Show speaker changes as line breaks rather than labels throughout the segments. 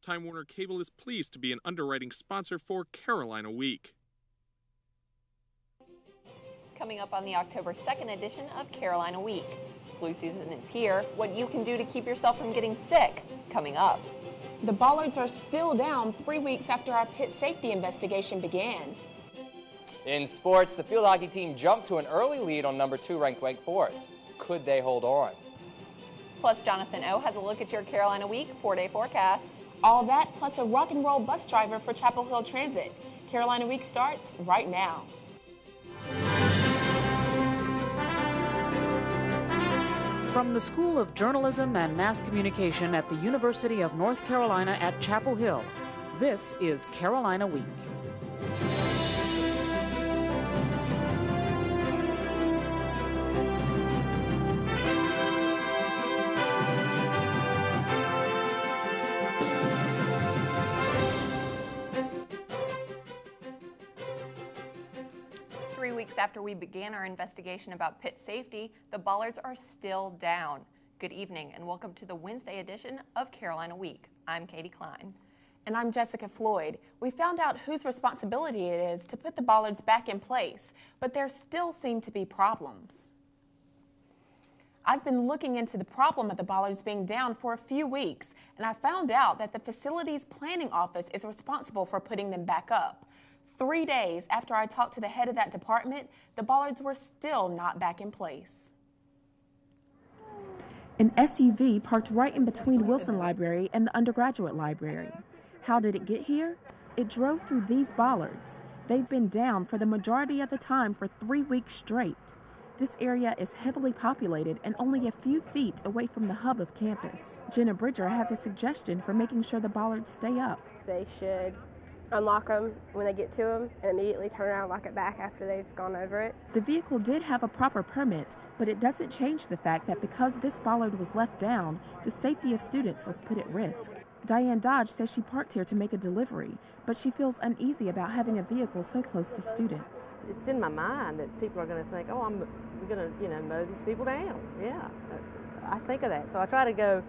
Time Warner Cable is pleased to be an underwriting sponsor for Carolina Week.
Coming up on the October 2nd edition of Carolina Week. Flu season is here. What you can do to keep yourself from getting sick. Coming up.
The Bollards are still down 3 weeks after our pit safety investigation began.
In sports, the field hockey team jumped to an early lead on number 2 ranked Wake Forest. Could they hold on?
Plus, Jonathan O has a look at your Carolina Week 4-day forecast.
All that plus a rock and roll bus driver for Chapel Hill Transit. Carolina Week starts right now.
From the School of Journalism and Mass Communication at the University of North Carolina at Chapel Hill, this is Carolina Week.
3 weeks after we began our investigation about pit safety, the Bollards are still down. Good evening and welcome to the Wednesday edition of Carolina Week. I'm Katie Klein.
And I'm Jessica Floyd. We found out whose responsibility it is to put the Bollards back in place, but there still seem to be problems. I've been looking into the problem of the Bollards being down for a few weeks, and I found out that the facilities planning office is responsible for putting them back up. 3 days after I talked to the head of that department, the Bollards were still not back in place. An SUV parked right in between Wilson Library and the undergraduate library. How did it get here? It drove through these bollards. They've been down for the majority of the time for 3 weeks straight. This area is heavily populated and only a few feet away from the hub of campus. Jenna Bridger has a suggestion for making sure the bollards stay up.
They should unlock them when they get to them and immediately turn around and lock it back after they've gone over it.
The vehicle did have a proper permit, but it doesn't change the fact that because this bollard was left down, the safety of students was put at risk. Diane Dodge says she parked here to make a delivery, but she feels uneasy about having a vehicle so close to students.
It's in my mind that people are going to think, oh, I'm going to, mow these people down. Yeah, I think of that. So I try to go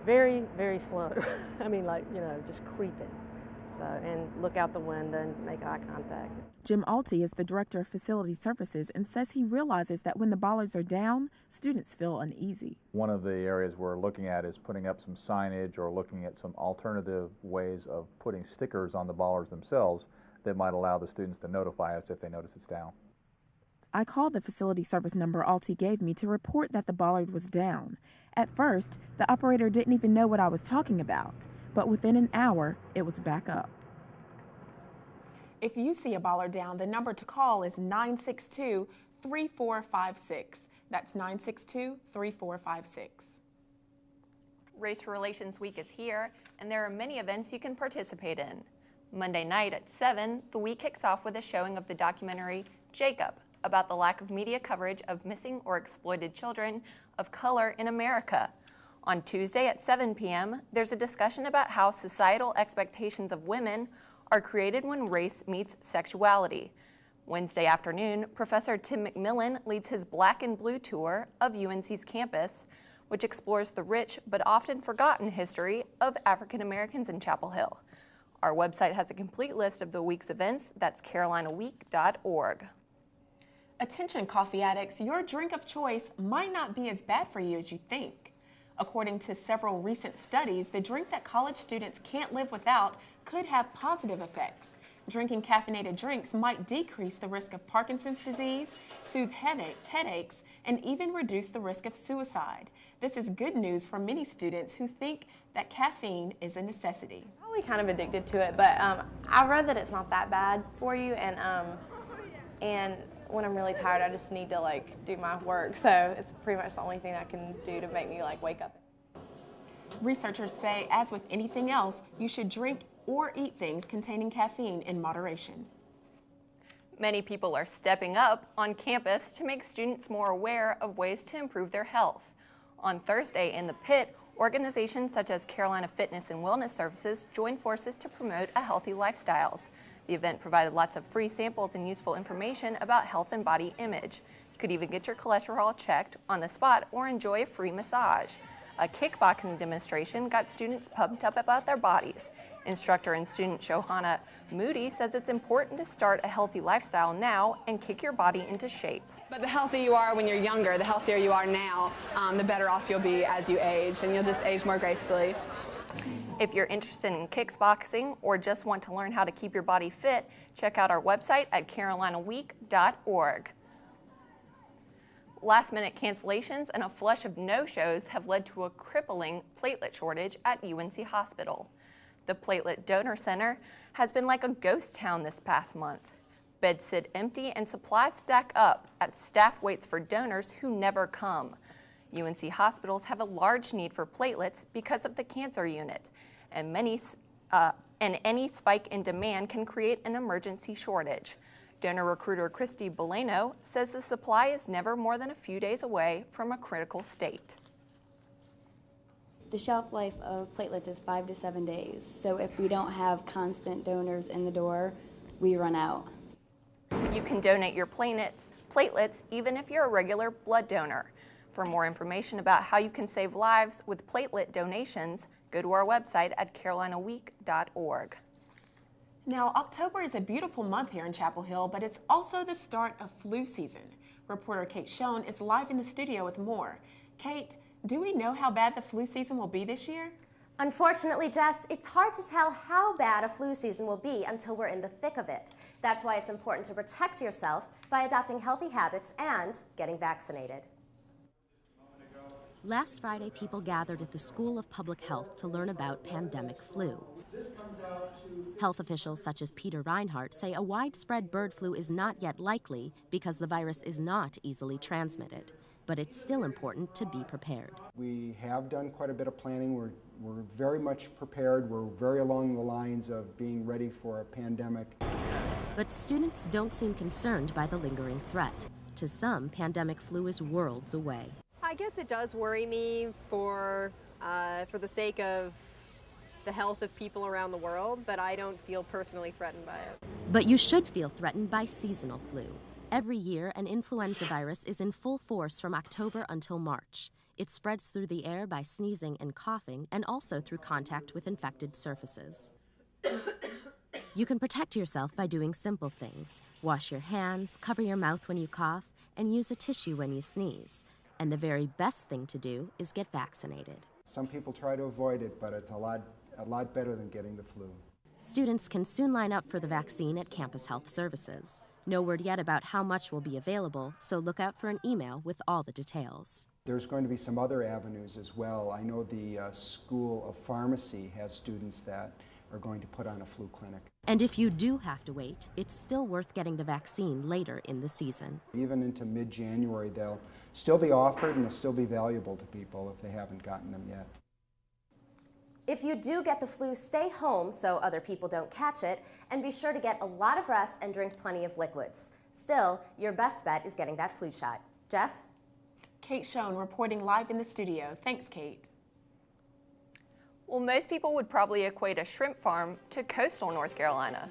very, very slow. I mean, just creeping. So, and look out the window and make eye contact.
Jim Alty is the director of facility services and says he realizes that when the bollards are down, students feel uneasy.
One of the areas we're looking at is putting up some signage or looking at some alternative ways of putting stickers on the bollards themselves that might allow the students to notify us if they notice it's down.
I called the facility service number Alty gave me to report that the bollard was down. At first, the operator didn't even know what I was talking about, but within an hour, it was back up. If you see a bollard down, the number to call is 962-3456. That's 962-3456.
Race Relations Week is here, and there are many events you can participate in. Monday night at 7, the week kicks off with a showing of the documentary Jacob, about the lack of media coverage of missing or exploited children of color in America. On Tuesday at 7 p.m., there's a discussion about how societal expectations of women are created when race meets sexuality. Wednesday afternoon, Professor Tim McMillan leads his Black and Blue tour of UNC's campus, which explores the rich but often forgotten history of African Americans in Chapel Hill. Our website has a complete list of the week's events. That's carolinaweek.org.
Attention coffee addicts, your drink of choice might not be as bad for you as you think. According to several recent studies, the drink that college students can't live without could have positive effects. Drinking caffeinated drinks might decrease the risk of Parkinson's disease, soothe headaches, and even reduce the risk of suicide. This is good news for many students who think that caffeine is a necessity.
Probably kind of addicted to it, but I've read that it's not that bad for you, and when I'm really tired, I just need to do my work. So it's pretty much the only thing I can do to make me wake up.
Researchers say, as with anything else, you should drink or eat things containing caffeine in moderation.
Many people are stepping up on campus to make students more aware of ways to improve their health. On Thursday in the pit, organizations such as Carolina Fitness and Wellness Services joined forces to promote a healthy lifestyles. The event provided lots of free samples and useful information about health and body image. You could even get your cholesterol checked on the spot or enjoy a free massage. A kickboxing demonstration got students pumped up about their bodies. Instructor and student Johanna Moody says it's important to start a healthy lifestyle now and kick your body into shape.
But the healthier you are when you're younger, the healthier you are now, the better off you'll be as you age, and you'll just age more gracefully.
If you're interested in kickboxing or just want to learn how to keep your body fit, check out our website at carolinaweek.org. Last-minute cancellations and a flush of no-shows have led to a crippling platelet shortage at UNC Hospital. The Platelet Donor Center has been like a ghost town this past month. Beds sit empty and supplies stack up as staff waits for donors who never come. UNC hospitals have a large need for platelets because of the cancer unit, and any spike in demand can create an emergency shortage. Donor recruiter Christy Boleno says the supply is never more than a few days away from a critical state.
The shelf life of platelets is 5 to 7 days, so if we don't have constant donors in the door, we run out.
You can donate your platelets even if you're a regular blood donor. For more information about how you can save lives with platelet donations, go to our website at carolinaweek.org.
Now, October is a beautiful month here in Chapel Hill, but it's also the start of flu season. Reporter Kate Schoen is live in the studio with more. Kate, do we know how bad the flu season will be this year?
Unfortunately, Jess, it's hard to tell how bad a flu season will be until we're in the thick of it. That's why it's important to protect yourself by adopting healthy habits and getting vaccinated.
Last Friday, people gathered at the School of Public Health to learn about pandemic flu. Health officials such as Peter Reinhardt say a widespread bird flu is not yet likely because the virus is not easily transmitted. But it's still important to be prepared.
We have done quite a bit of planning. We're very much prepared. We're very along the lines of being ready for a pandemic.
But students don't seem concerned by the lingering threat. To some, pandemic flu is worlds away.
I guess it does worry me for the sake of the health of people around the world, but I don't feel personally threatened by it.
But you should feel threatened by seasonal flu. Every year, an influenza virus is in full force from October until March. It spreads through the air by sneezing and coughing, and also through contact with infected surfaces. You can protect yourself by doing simple things. Wash your hands, cover your mouth when you cough, and use a tissue when you sneeze. And the very best thing to do is get vaccinated.
Some people try to avoid it, but it's a lot better than getting the flu.
Students can soon line up for the vaccine at Campus Health Services. No word yet about how much will be available, so look out for an email with all the details.
There's going to be some other avenues as well. I know the School of Pharmacy has students that are going to put on a flu clinic.
And if you do have to wait, it's still worth getting the vaccine later in the season.
Even into mid-January, they'll still be offered and they'll still be valuable to people if they haven't gotten them yet.
If you do get the flu, stay home so other people don't catch it, and be sure to get a lot of rest and drink plenty of liquids. Still, your best bet is getting that flu shot. Jess?
Kate Schoen reporting live in the studio. Thanks, Kate.
Well, most people would probably equate a shrimp farm to coastal North Carolina.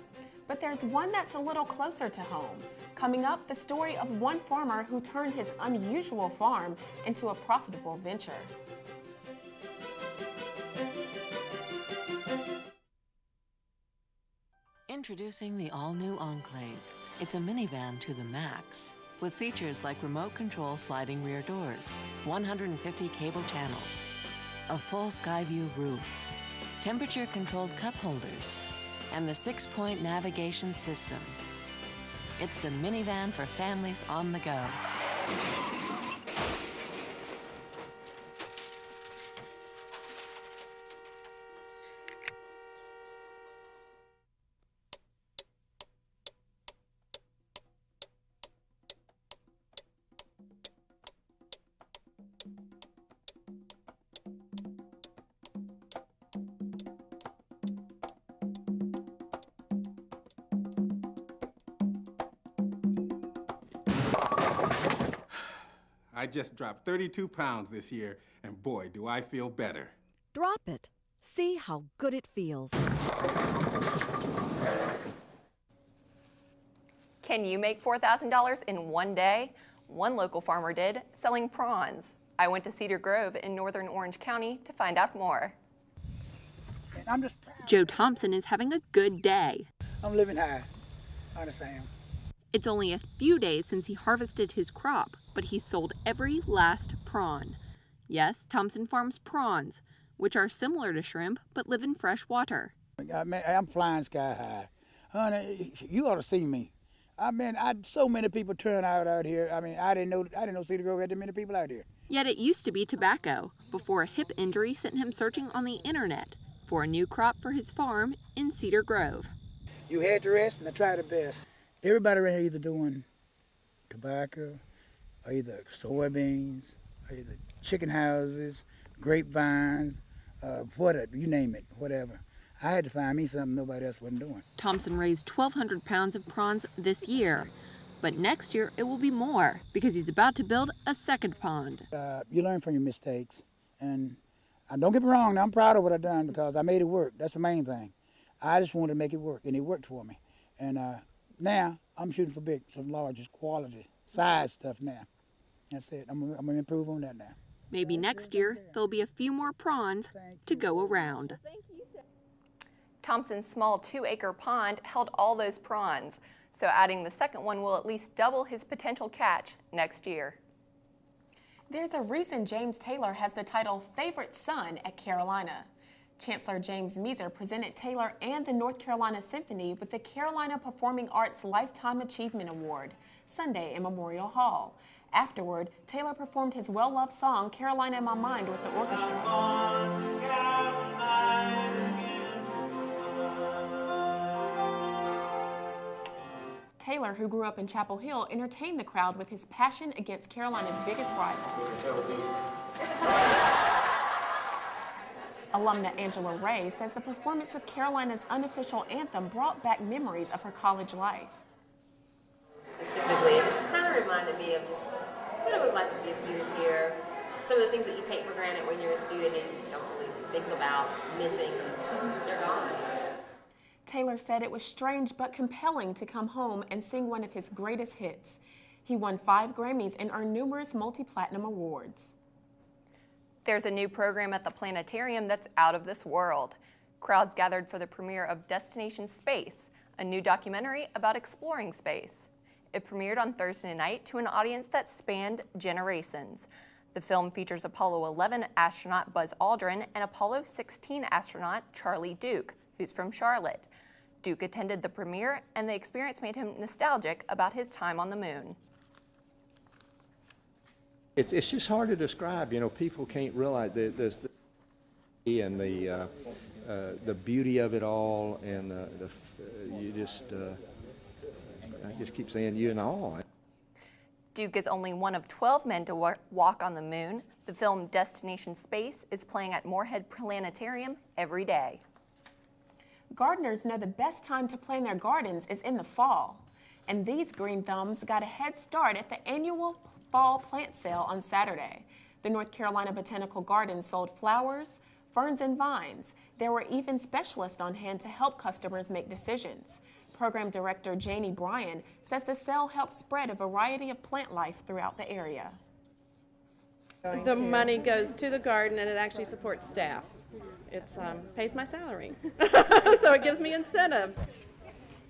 But there's one that's a little closer to home. Coming up, the story of one farmer who turned his unusual farm into a profitable venture.
Introducing the all-new Enclave. It's a minivan to the max, with features like remote control sliding rear doors, 150 cable channels, a full Skyview roof, temperature-controlled cup holders, and the 6-point navigation system. It's the minivan for families on the go.
I just dropped 32 pounds this year, and boy, do I feel better.
Drop it. See how good it feels.
Can you make $4,000 in one day? One local farmer did, selling prawns. I went to Cedar Grove in northern Orange County to find out more. Joe Thompson is having a good day.
I'm living high. I understand.
It's only a few days since he harvested his crop, but he's sold every last prawn. Yes, Thompson farms prawns, which are similar to shrimp but live in fresh water.
I'm flying sky high. Honey, you ought to see me. So many people turn out here. I didn't know Cedar Grove had that many people out here.
Yet it used to be tobacco before a hip injury sent him searching on the internet for a new crop for his farm in Cedar Grove.
You had to rest and I tried the best. Everybody around here either doing tobacco, or either soybeans, or either chicken houses, grapevines, whatever, you name it, whatever. I had to find me something nobody else wasn't doing.
Thompson raised 1,200 pounds of prawns this year, but next year it will be more because he's about to build a second pond.
You learn from your mistakes, and don't get me wrong, I'm proud of what I've done because I made it work. That's the main thing. I just wanted to make it work, and it worked for me. And now I'm shooting for some larger quality, size stuff now. That's it. I'm gonna improve on that now.
Maybe next year there'll be a few more prawns to go around. Thompson's small 2-acre pond held all those prawns, so adding the second one will at least double his potential catch next year.
There's a reason James Taylor has the title Favorite Son at Carolina. Chancellor James Measer presented Taylor and the North Carolina Symphony with the Carolina Performing Arts Lifetime Achievement Award Sunday in Memorial Hall. Afterward, Taylor performed his well-loved song Carolina in My Mind with the orchestra. Taylor, who grew up in Chapel Hill, entertained the crowd with his passion against Carolina's biggest rival. Alumna Angela Ray says the performance of Carolina's unofficial anthem brought back memories of her college life.
Specifically, it just kind of reminded me of just what it was like to be a student here. Some of the things that you take for granted when you're a student and you don't really think about missing until they're gone.
Taylor said it was strange but compelling to come home and sing one of his greatest hits. He won 5 Grammys and earned numerous multi-platinum awards.
There's a new program at the planetarium that's out of this world. Crowds gathered for the premiere of Destination Space, a new documentary about exploring space. It premiered on Thursday night to an audience that spanned generations. The film features Apollo 11 astronaut Buzz Aldrin and Apollo 16 astronaut Charlie Duke, who's from Charlotte. Duke attended the premiere, and the experience made him nostalgic about his time on the moon.
It's just hard to describe. You know, people can't realize the beauty of it all, and I just keep saying you're in awe.
Duke is only one of 12 men to walk on the moon. The film Destination Space is playing at Moorhead Planetarium every day.
Gardeners know the best time to plant their gardens is in the fall. And these green thumbs got a head start at the annual fall plant sale on Saturday. The North Carolina Botanical Gardens sold flowers, ferns, and vines. There were even specialists on hand to help customers make decisions. Program Director Janie Bryan says the sale helps spread a variety of plant life throughout the area.
The money goes to the garden and it actually supports staff. It pays my salary, so it gives me incentive.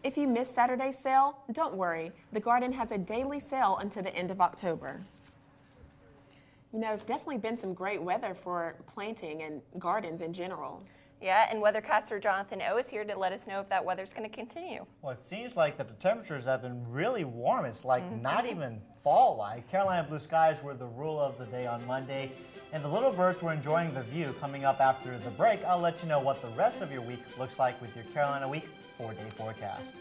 If you miss Saturday's sale, don't worry. The garden has a daily sale until the end of October. You know, it's definitely been some great weather for planting and gardens in general.
Yeah, and weathercaster Jonathan O is here to let us know if that weather's going to continue.
Well, it seems like that the temperatures have been really warm. It's like not even fall-like. Carolina blue skies were the rule of the day on Monday, and the little birds were enjoying the view. Coming up after the break, I'll let you know what the rest of your week looks like with your Carolina Week 4-day forecast.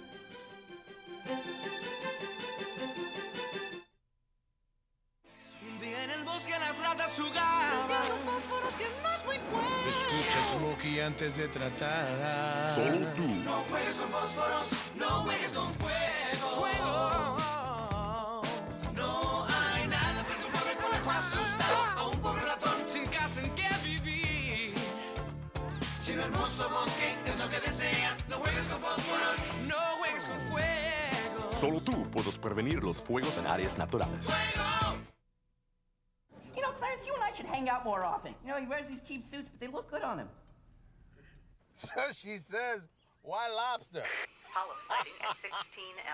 Escucha Smokey antes de tratar. Solo tú. No juegues con fósforos, no juegues con fuego. No hay nada que compare con el asustado a un pobre ratón sin casa en que vivir. Si un hermoso bosque es lo que deseas, no juegues con fósforos, no juegues con fuego.
Solo tú puedes prevenir los fuegos en áreas naturales.
¡Fuego!
You know, Clarence, you and I
hang out more often. You know, he wears these cheap suits, but they look good on him.
So she says, why lobster?
Polyp sighting at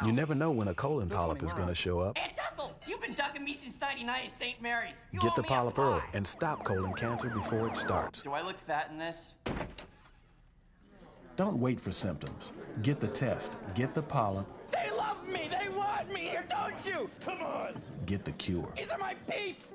16L.
You never know when a colon polyp is going to show up.
Aunt Ethel, you've been ducking me since '99 at St. Mary's. You
Get
owe
the
me a
polyp
pie.
early and stop colon cancer before it starts.
Do I look fat in this?
Don't wait for symptoms. Get the test. Get the polyp.
They love me. They want me here, don't you? Come on.
Get the cure.
These are my peeps.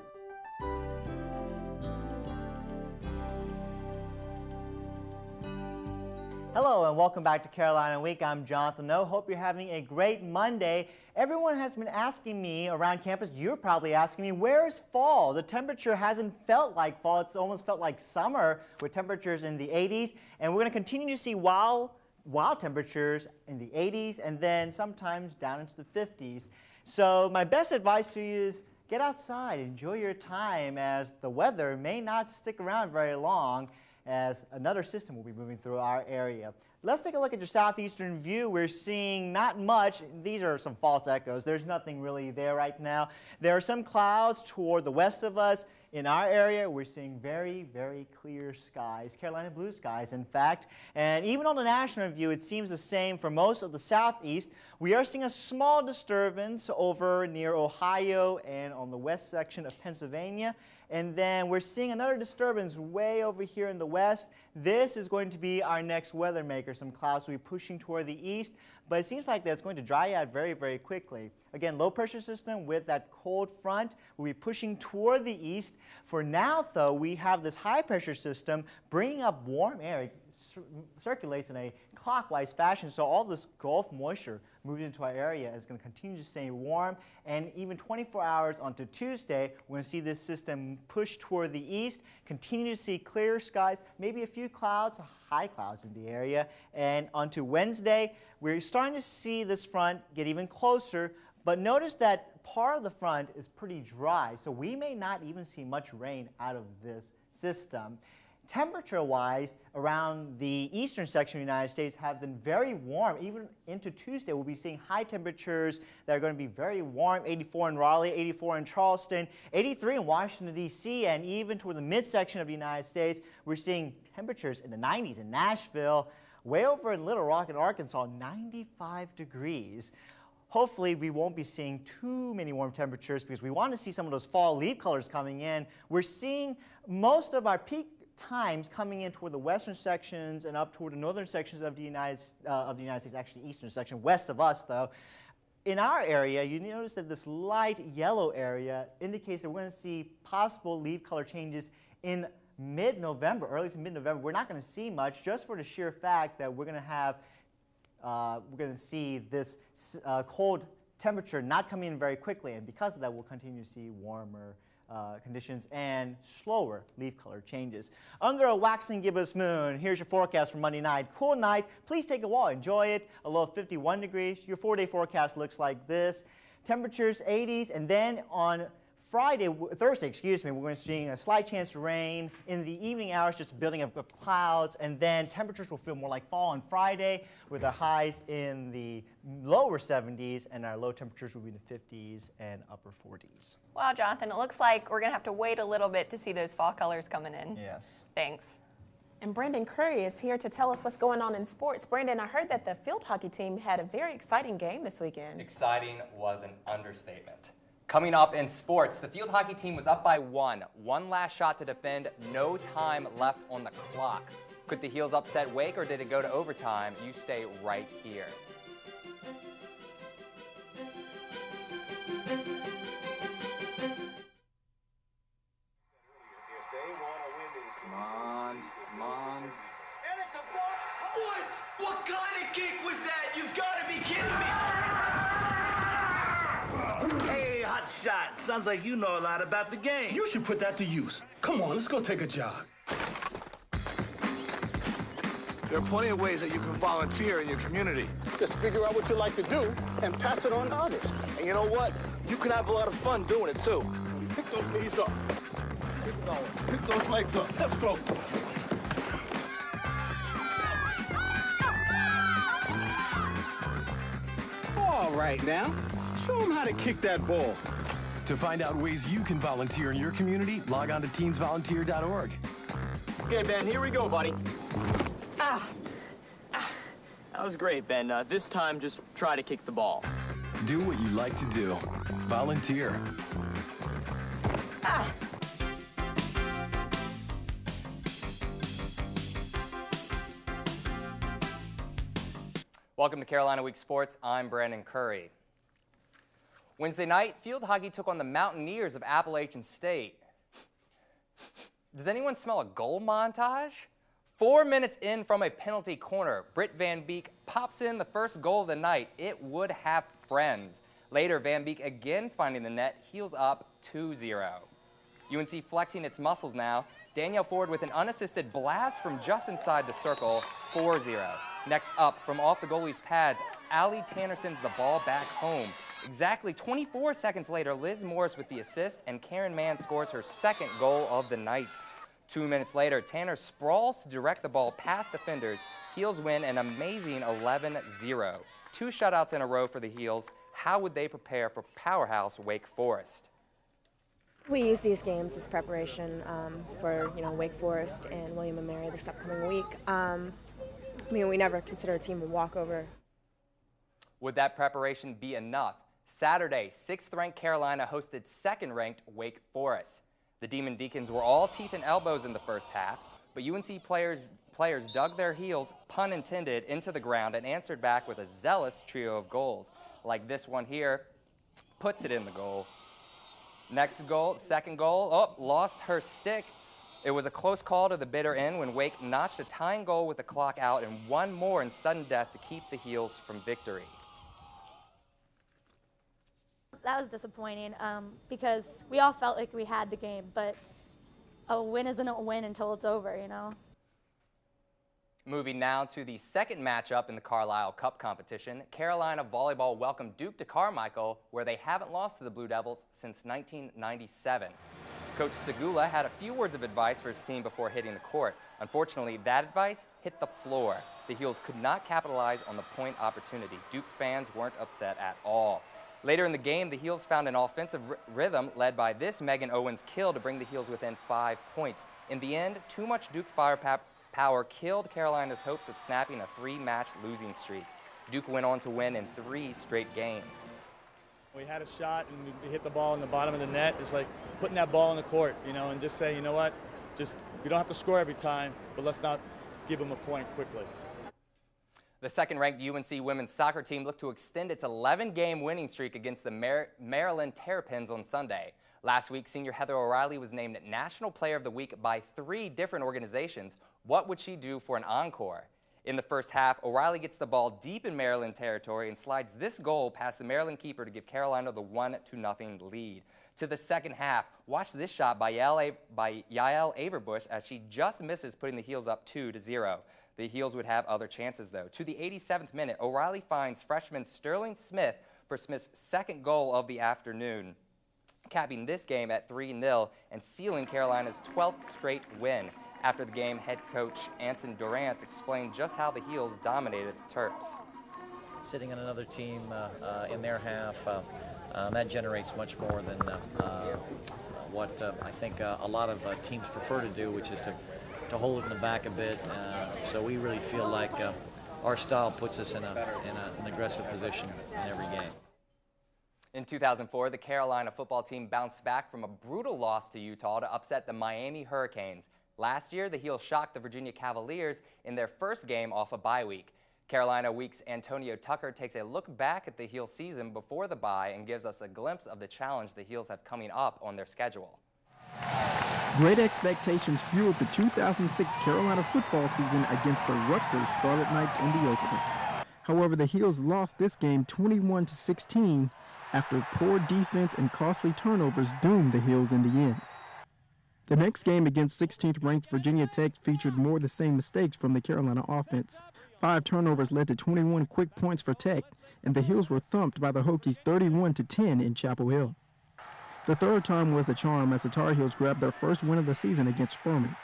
Hello and welcome back to Carolina Week. I'm Jonathan O. Hope you're having a great Monday. Everyone has been asking me around campus, you're probably asking me, where's fall? The temperature hasn't felt like fall. It's almost felt like summer with temperatures in the 80s. And we're going to continue to see wild temperatures in the 80s and then sometimes down into the 50s. So my best advice to you is get outside, enjoy your time, as the weather may not stick around very long, as another system will be moving through our area. Let's take a look at your southeastern view. We're seeing not much. These are some false echoes. There's nothing really there right now. There are some clouds toward the west of us. In our area, we're seeing very, very clear skies, Carolina blue skies, in fact. And even on the national view, it seems the same for most of the southeast. We are seeing a small disturbance over near Ohio and on the west section of Pennsylvania. And then we're seeing another disturbance way over here in the west. This is going to be our next weather maker. Some clouds will be pushing toward the east, but it seems like that's going to dry out very, very quickly. Again, low pressure system with that cold front will be pushing toward the east. For now, though, we have this high pressure system bringing up warm air. It circulates in a clockwise fashion, so all this Gulf moisture moving into our area is going to continue to stay warm. And even 24 hours onto Tuesday, we're going to see this system push toward the east, continue to see clear skies, maybe a few clouds, high clouds in the area. And onto Wednesday, we're starting to see this front get even closer. But notice that part of the front is pretty dry, so we may not even see much rain out of this system. Temperature-wise, around the eastern section of the United States have been very warm. Even into Tuesday, we'll be seeing high temperatures that are going to be very warm. 84 in Raleigh, 84 in Charleston, 83 in Washington, D.C., and even toward the midsection of the United States, we're seeing temperatures in the 90s in Nashville. Way over in Little Rock in Arkansas, 95 degrees. Hopefully, we won't be seeing too many warm temperatures because we want to see some of those fall leaf colors coming in. We're seeing most of our peak times coming in toward the western sections and up toward the northern sections of the United States, actually eastern section, west of us though. In our area, you notice that this light yellow area indicates that we're going to see possible leaf color changes in mid-November, early to mid-November. We're not going to see much just for the sheer fact that we're going to see this cold temperature not coming in very quickly, and because of that, we'll continue to see warmer conditions and slower leaf color changes. Under a waxing gibbous moon, here's your forecast for Monday night. Cool night. Please take a walk. Enjoy it. A low of 51 degrees. Your 4-day forecast looks like this. Temperatures 80s, and then on Thursday, we're going to see a slight chance of rain. In the evening hours, just building up clouds, and then temperatures will feel more like fall on Friday with our highs in the lower 70s, and our low temperatures will be in the 50s and upper 40s.
Wow, Jonathan, it looks like we're going to have to wait a little bit to see those fall colors coming in.
Yes.
Thanks.
And Brandon Curry is here to tell us what's going on in sports. Brandon, I heard that the field hockey team had a very exciting game this weekend.
Exciting was an understatement. Coming up in sports, the field hockey team was up by one last shot to defend, no time left on the clock. Could the Heels upset Wake, or did it go to overtime? You stay right here.
Come on. And it's a block. What kind of kick was that? You've got to be kidding me.
Hey, hot shot. Sounds like you know a lot about the game.
You should put that to use. Come on, let's go take a jog.
There are plenty of ways that you can volunteer in your community.
Just figure out what you like to do and pass it on to others.
And you know what? You can have a lot of fun doing it, too.
Pick those knees up. Keep going. Pick those legs up. Let's go. All right, now. Show them how to kick that ball.
To find out ways you can volunteer in your community, log on to teensvolunteer.org.
Okay, Ben, here we go, buddy. That was great, Ben. This time, just try to kick the ball.
Do what you like to do. Volunteer.
Welcome to Carolina Week Sports. I'm Brandon Curry. Wednesday night, field hockey took on the Mountaineers of Appalachian State. Does anyone smell a goal montage? 4 minutes in from a penalty corner, Britt Van Beek pops in the first goal of the night. It would have friends. Later, Van Beek again finding the net, heels up 2-0. UNC flexing its muscles now. Danielle Ford with an unassisted blast from just inside the circle, 4-0. Next up, from off the goalie's pads, Allie Tanner sends the ball back home. Exactly 24 seconds later, Liz Morris with the assist, and Karen Mann scores her second goal of the night. 2 minutes later, Tanner sprawls to direct the ball past defenders. Heels win an amazing 11-0. 2 shutouts in a row for the Heels. How would they prepare for powerhouse Wake Forest?
We use these games as preparation for Wake Forest and William & Mary this upcoming week. We never consider a team a walkover.
Would that preparation be enough? Saturday, 6th-ranked Carolina hosted 2nd-ranked Wake Forest. The Demon Deacons were all teeth and elbows in the first half, but UNC players dug their heels, pun intended, into the ground and answered back with a zealous trio of goals. Like this one here, puts it in the goal. Next goal, second goal, lost her stick. It was a close call to the bitter end when Wake notched a tying goal with the clock out and one more in sudden death to keep the Heels from victory.
That was disappointing because we all felt like we had the game, but a win isn't a win until it's over,
Moving now to the second matchup in the Carlisle Cup competition, Carolina volleyball welcomed Duke to Carmichael, where they haven't lost to the Blue Devils since 1997. Coach Segula had a few words of advice for his team before hitting the court. Unfortunately, that advice hit the floor. The Heels could not capitalize on the point opportunity. Duke fans weren't upset at all. Later in the game, the Heels found an offensive rhythm led by this Megan Owens kill to bring the Heels within 5 points. In the end, too much Duke firepower killed Carolina's hopes of snapping a 3-match losing streak. Duke went on to win in 3 straight games.
We had a shot and we hit the ball in the bottom of the net. It's like putting that ball in the court, and just say, you know what, we don't have to score every time, but let's not give them a point quickly.
The second-ranked UNC women's soccer team looked to extend its 11-game winning streak against the Maryland Terrapins on Sunday. Last week, senior Heather O'Reilly was named National Player of the Week by 3 different organizations. What would she do for an encore? In the first half, O'Reilly gets the ball deep in Maryland territory and slides this goal past the Maryland keeper to give Carolina the 1-0 lead. To the second half, watch this shot by Yael Averbush as she just misses, putting the Heels up 2-0. The Heels would have other chances, though. To the 87th minute, O'Reilly finds freshman Sterling Smith for Smith's second goal of the afternoon, capping this game at 3-0 and sealing Carolina's 12th straight win. After the game, head coach Anson Durrance explained just how the Heels dominated the Terps.
Sitting on another team in their half, that generates much more than what I think a lot of teams prefer to do, which is to hold it in the back a bit. So we really feel like our style puts us in an aggressive position in every game.
In 2004, the Carolina football team bounced back from a brutal loss to Utah to upset the Miami Hurricanes. Last year, the Heels shocked the Virginia Cavaliers in their first game off a bye week. Carolina Week's Antonio Tucker takes a look back at the Heels season before the bye and gives us a glimpse of the challenge the Heels have coming up on their schedule.
Great expectations fueled the 2006 Carolina football season against the Rutgers Scarlet Knights in the opener. However, the Heels lost this game 21-16 after poor defense and costly turnovers doomed the Heels in the end. The next game against 16th-ranked Virginia Tech featured more of the same mistakes from the Carolina offense. 5 turnovers led to 21 quick points for Tech, and the Heels were thumped by the Hokies 31-10 in Chapel Hill. The third time was the charm as the Tar Heels grabbed their first win of the season against Furman.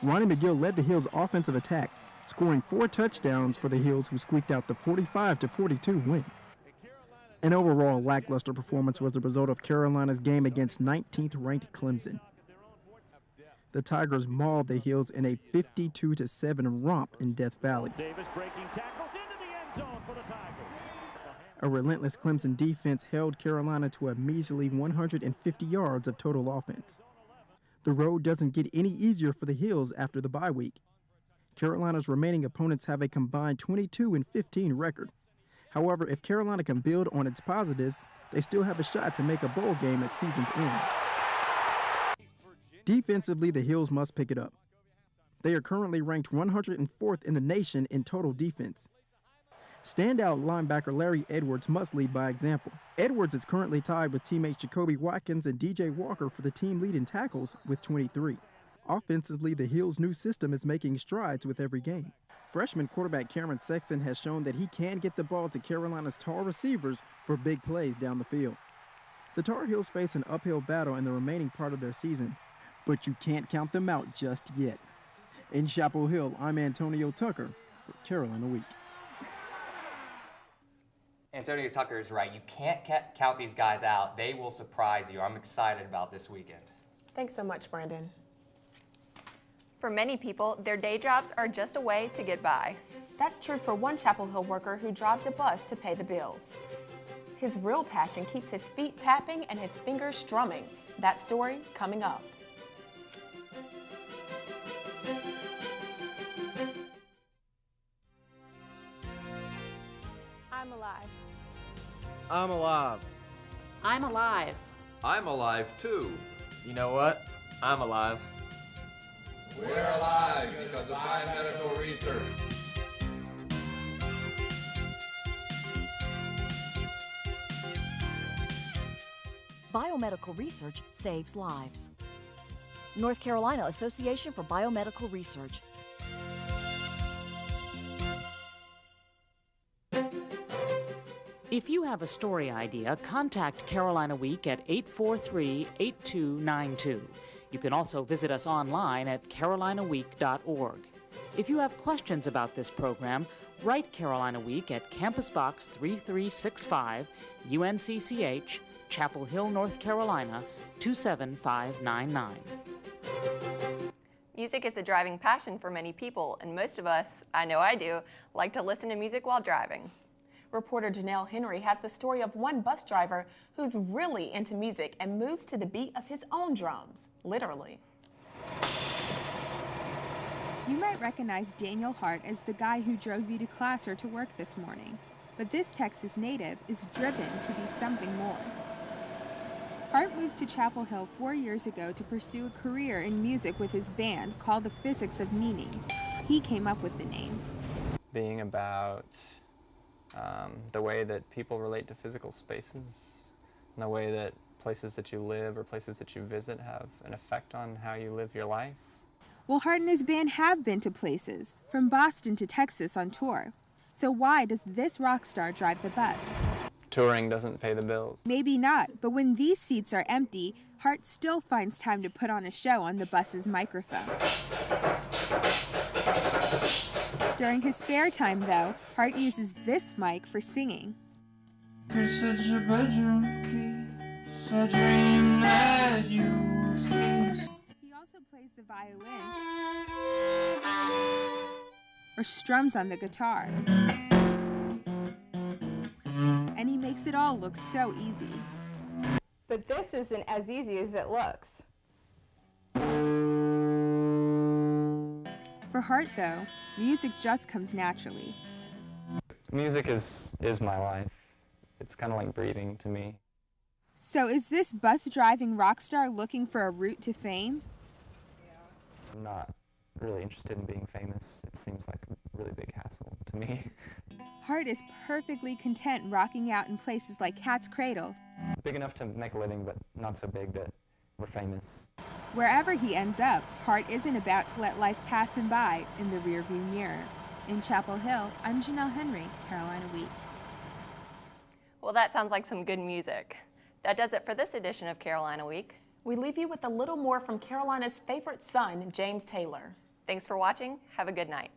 Ronnie McGill led the Heels' offensive attack, scoring 4 touchdowns for the Heels, who squeaked out the 45-42 win. An overall lackluster performance was the result of Carolina's game against 19th-ranked Clemson. The Tigers mauled the Heels in a 52-7 romp in Death Valley.
Davis breaking tackles into the end zone for the Tigers.
A relentless Clemson defense held Carolina to a measly 150 yards of total offense. The road doesn't get any easier for the Heels after the bye week. Carolina's remaining opponents have a combined 22-15 record. However, if Carolina can build on its positives, they still have a shot to make a bowl game at season's end. Defensively, the Heels must pick it up. They are currently ranked 104th in the nation in total defense. Standout linebacker Larry Edwards must lead by example. Edwards is currently tied with teammates Jacoby Watkins and DJ Walker for the team lead in tackles with 23. Offensively, the Heels' new system is making strides with every game. Freshman quarterback Cameron Sexton has shown that he can get the ball to Carolina's tall receivers for big plays down the field. The Tar Heels face an uphill battle in the remaining part of their season, but you can't count them out just yet. In Chapel Hill, I'm Antonio Tucker for Carolina Week.
Antonio Tucker is right. You can't count these guys out. They will surprise you. I'm excited about this weekend.
Thanks so much, Brandon.
For many people, their day jobs are just a way to get by.
That's true for one Chapel Hill worker who drives a bus to pay the bills. His real passion keeps his feet tapping and his fingers strumming. That story coming up.
I'm alive.
I'm alive.
I'm alive.
I'm alive too.
You know what? I'm alive.
We're alive because of biomedical research.
Biomedical research saves lives. North Carolina Association for Biomedical Research.
If you have a story idea, contact Carolina Week at 843-8292. You can also visit us online at carolinaweek.org. If you have questions about this program, write Carolina Week at Campus Box 3365, UNCCH, Chapel Hill, North Carolina, 27599.
Music is a driving passion for many people, and most of us, I know I do, like to listen to music while driving.
Reporter Janelle Henry has the story of one bus driver who's really into music and moves to the beat of his own drums, literally.
You might recognize Daniel Hart as the guy who drove you to class or to work this morning, but this Texas native is driven to be something more. Hart moved to Chapel Hill 4 years ago to pursue a career in music with his band called the Physics of Meanings. He came up with the name.
Being about the way that people relate to physical spaces, and the way that places that you live or places that you visit have an effect on how you live your life.
Well, Hart and his band have been to places, from Boston to Texas on tour. So why does this rock star drive the bus?
Touring doesn't pay the bills.
Maybe not, but when these seats are empty, Hart still finds time to put on a show on the bus's microphone. During his spare time, though, Hart uses this mic for singing.
Said your bedroom keeps a dream that you keep.
He also plays the violin or strums on the guitar. And he makes it all look so easy.
But this isn't as easy as it looks.
For Hart, though, music just comes naturally.
Music is my life. It's kind of like breathing to me.
So is this bus-driving rock star looking for a route to fame?
I'm not really interested in being famous. It seems like a really big hassle to me.
Hart is perfectly content rocking out in places like Cat's Cradle.
Big enough to make a living, but not so big that we're famous.
Wherever he ends up, Hart isn't about to let life pass him by in the rearview mirror. In Chapel Hill, I'm Janelle Henry, Carolina Week.
Well, that sounds like some good music. That does it for this edition of Carolina Week.
We leave you with a little more from Carolina's favorite son, James Taylor.
Thanks for watching. Have a good night.